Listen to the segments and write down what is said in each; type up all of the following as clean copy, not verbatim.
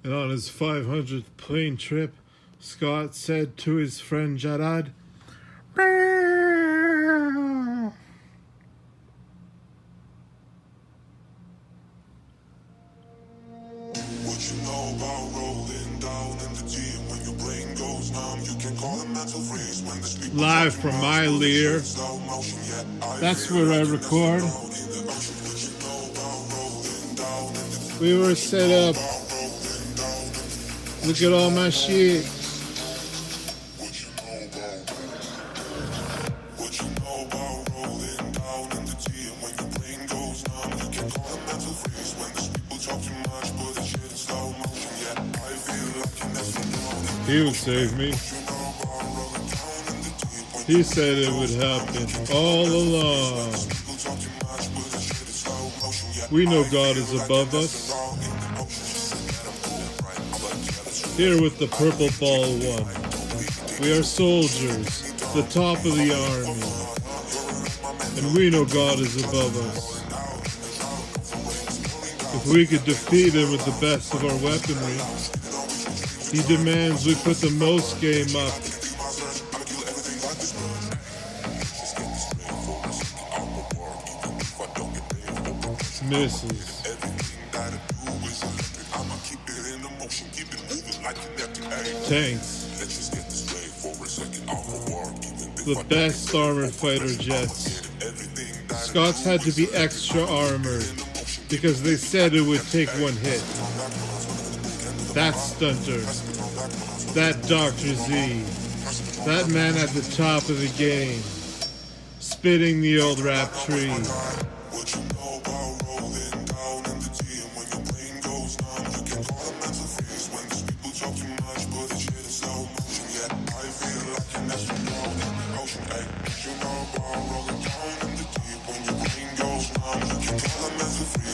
And on his 500th plane trip, Scott said to his friend Jarad, live from my lair. That's where I record. We were set up. Look at all my shit. He would save me. He said it would happen all along. We know God is above us. Here with the purple ball one. We are soldiers, the top of the army. And we know God is above us. If we could defeat him with the best of our weaponry, he demands we put the most game up. Misses. Tanks. The best armored fighter jets. Scots had to be extra armored because they said it would take one hit. That stunter. That Dr. Z. That man at the top of the game. Spitting the old rap tree.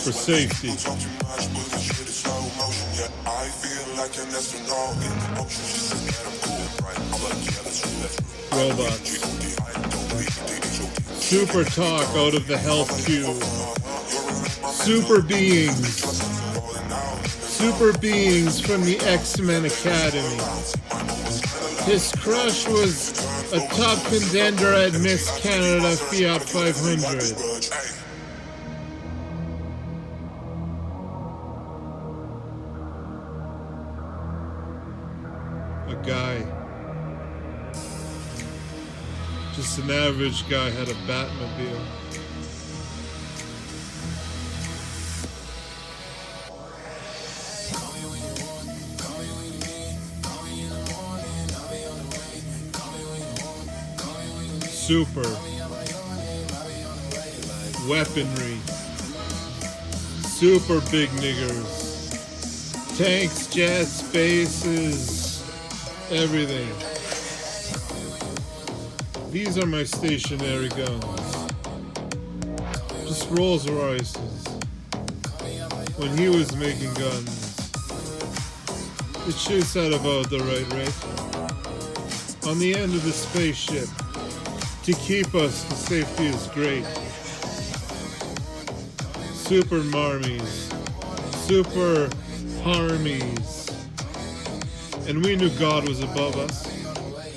For safety. Robots. Super talk out of the health cube. Super beings. Super beings from the X-Men Academy. His crush was a top contender at Miss Canada Fiat 500. A guy. Just an average guy had a Batmobile. Super. Weaponry. Super big niggers. Tanks, jets, bases, everything. These are my stationary guns. Just Rolls Royces. When he was making guns, it shoots at about the right rate. On the end of the spaceship. To keep us, the safety is great. Super marmies. Super harmies. And we knew God was above us.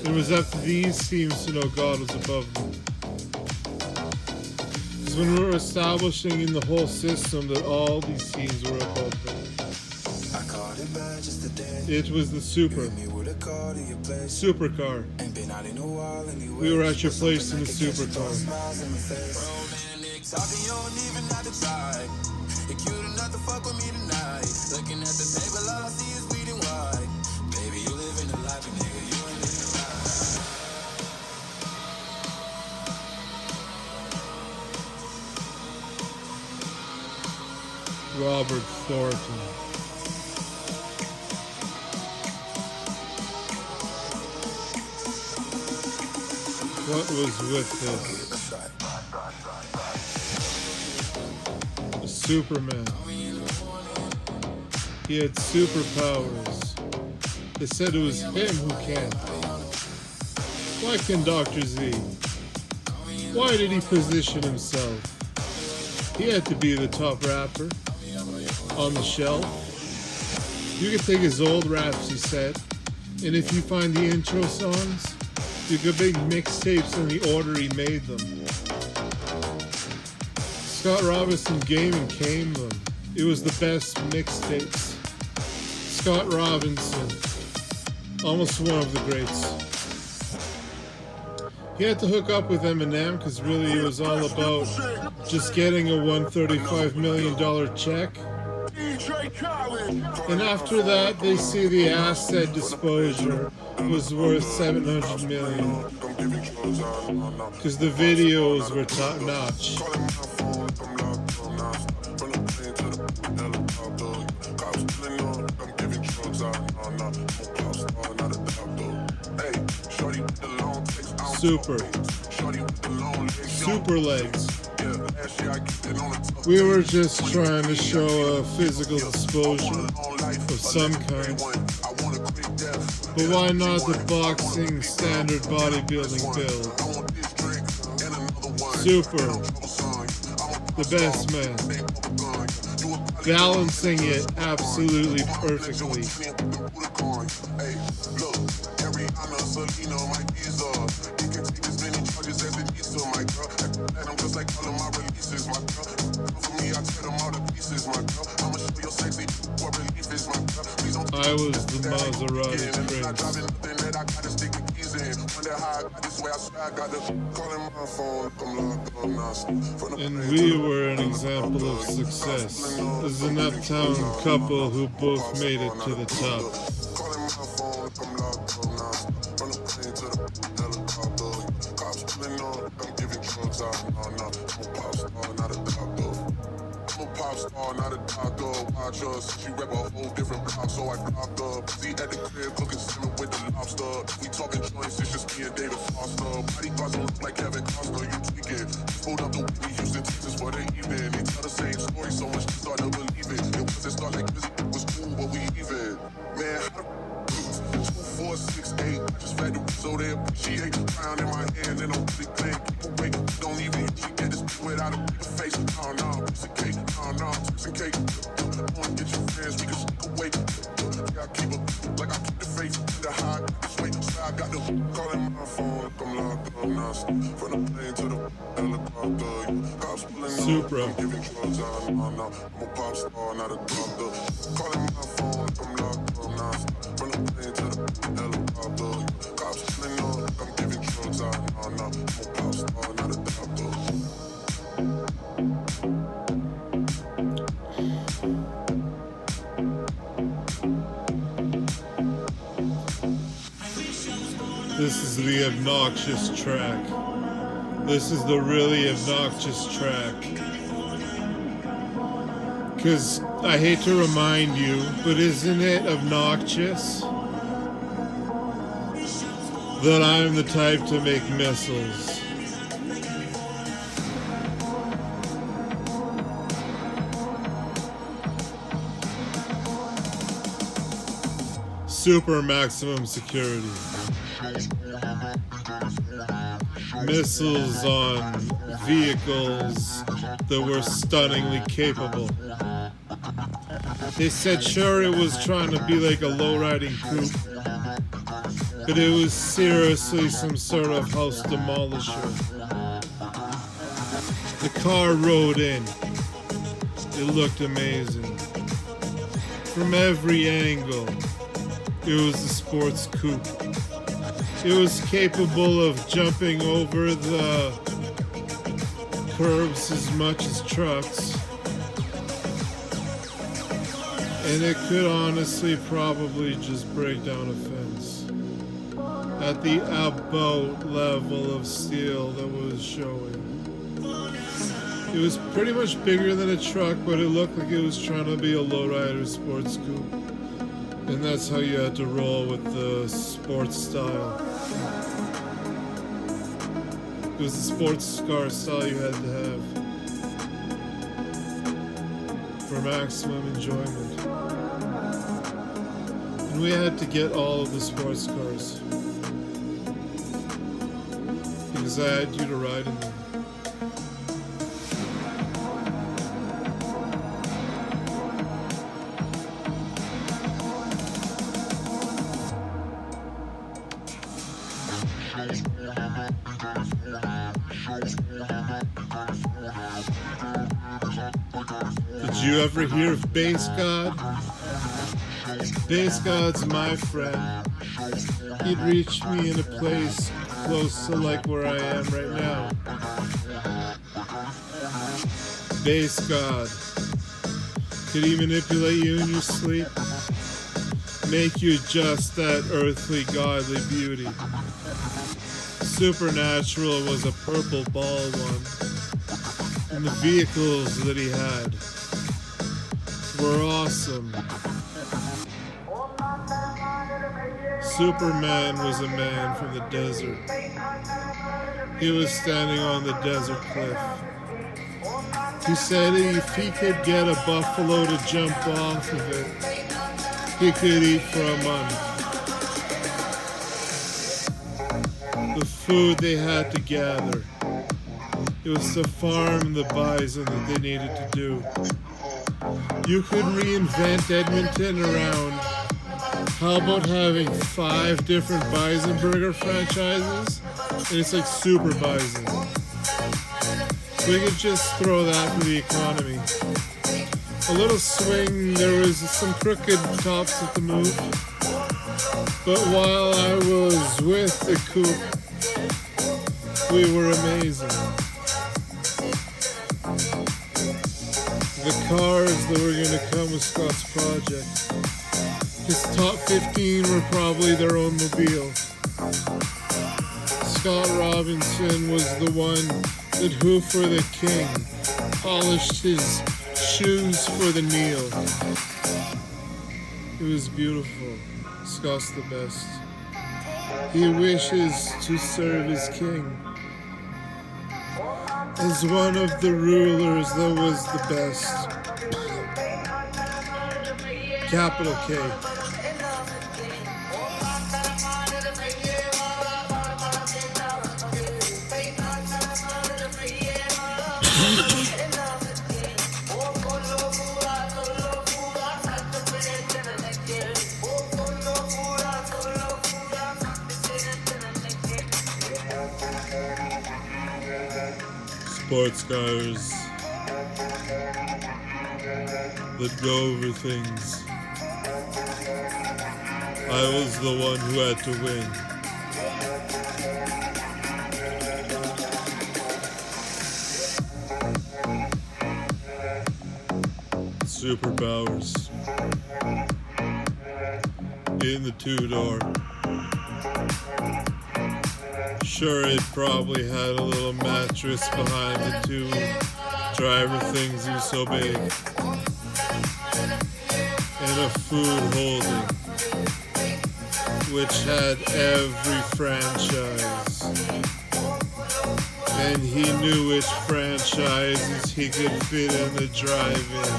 It was up to these teams to know God was above them. Because when we were establishing in the whole system that all these teams were above them. It was the supercar. We were at your place in the supercar. Robert Thornton. What was with this? A Superman. He had superpowers. They said it was him who can. Why can Dr. Z? Why did he position himself? He had to be the top rapper on the shelf. You could take his old raps, he said, and if you find the intro songs, you could make mixtapes in the order he made them. Scott Robinson gave and came them. It was the best mixtapes. Scott Robinson, almost one of the greats. He had to hook up with Eminem because really it was all about just getting a $135 million check. And after that, they see the asset disclosure was worth $700 million because the videos were top notch. Super legs. We were just trying to show a physical disclosure of some kind. But why not the boxing standard bodybuilding build? Super. The best man. Balancing it absolutely perfectly. I was the Maserati prince. And we were an example of success as an uptown couple who both made it to the top. Not a doctor, watch us. She rep a whole different block, so I dropped up. See at the crib, cooking salmon with the lobster. We talking joints, it's just me and David Foster. Body parts look like Kevin Costner, you tweaking. Pulled up the Whitney Houston, Texas for the evening. They tell the same story, so much you start to believe it. It wasn't start like this, it was cool, but we even. Man, how the 2, 4, 6, 8. I just fed the so they appreciate. Crown in my hand, and I'm really clean. Keep awake, don't even usually get this without a big face. Oh no, piece of cake. Oh no, piece of cake. I wanna get your friends, we can sneak away. I keep it like I keep the faith. The high, this way, so I got the calling my phone like I'm locked up now. From the plane to the helicopter. Cops pulling up, I'm giving drugs out. No, I'm a pop star, not a doctor. Calling my phone like I'm locked up now. From the plane to the helicopter. Cops pulling up, I'm giving drugs out. No, I'm a pop star, not a doctor. This is the obnoxious track. This is the really obnoxious track. Because I hate to remind you, but isn't it obnoxious that I'm the type to make missiles? Super maximum security. Missiles on vehicles that were stunningly capable. They said sure it was trying to be like a low-riding coupe, but it was seriously some sort of house demolisher. The car rode in. It looked amazing. From every angle, it was a sports coupe. It was capable of jumping over the curbs as much as trucks. And it could honestly probably just break down a fence at the about level of steel that was showing. It was pretty much bigger than a truck, but it looked like it was trying to be a lowrider sports coupe. And that's how you had to roll with the sports style. It was the sports car style you had to have for maximum enjoyment. And we had to get all of the sports cars because I had you to ride in them. Did you ever hear of Bass God? Bass God's my friend. He'd reach me in a place close to like where I am right now. Bass God. Could he manipulate you in your sleep? Make you just that earthly, godly beauty. Supernatural was a purple ball one. And the vehicles that he had were awesome. Superman was a man from the desert. He was standing on the desert cliff. He said if he could get a buffalo to jump off of it, he could eat for a month. The food they had to gather, it was to farm the bison that they needed to do. You could reinvent Edmonton around, how about having 5 different bison burger franchises? And it's like super bison. We could just throw that for the economy. A little swing, there was some crooked tops at the move. But while I was with the coop, we were amazing. The cars that were going to come with Scott's project. His top 15 were probably their own mobile. Scott Robinson was the one that who for the king polished his shoes for the kneel. It was beautiful. Scott's the best. He wishes to serve his king. As one of the rulers that was the best. Capital K. Sports cars that go over things. I was the one who had to win. Superpowers in the 2-door. Sure, it probably had a little mattress behind the 2 driver things, it was so big. And a food holding, which had every franchise. And he knew which franchises he could fit in the drive-in.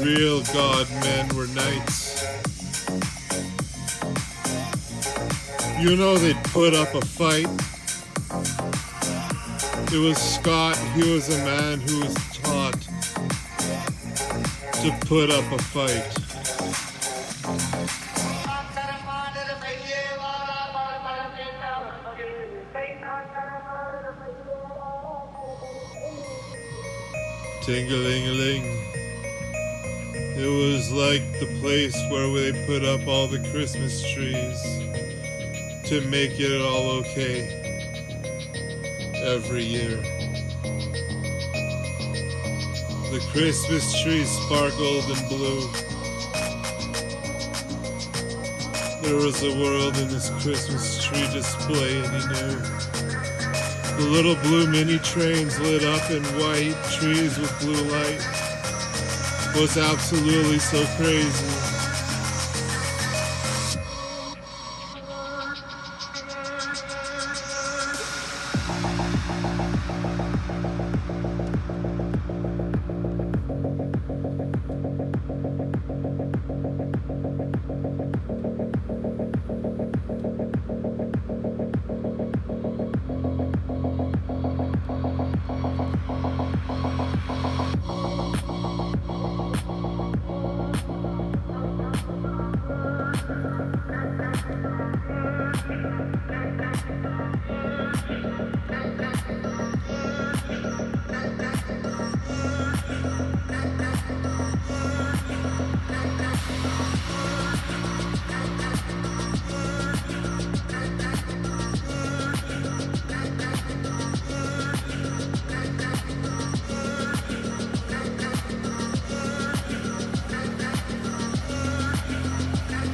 Real god men were knights. You know they'd put up a fight. It was Scott, he was a man who was taught to put up a fight. Ting-a-ling-a-ling. It was like the place where they put up all the Christmas trees to make it all okay every year. The Christmas trees sparkled and blue. There was a world in this Christmas tree display, and he knew. The little blue mini trains lit up in white trees with blue light was absolutely so crazy.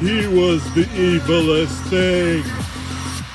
He was the evilest thing.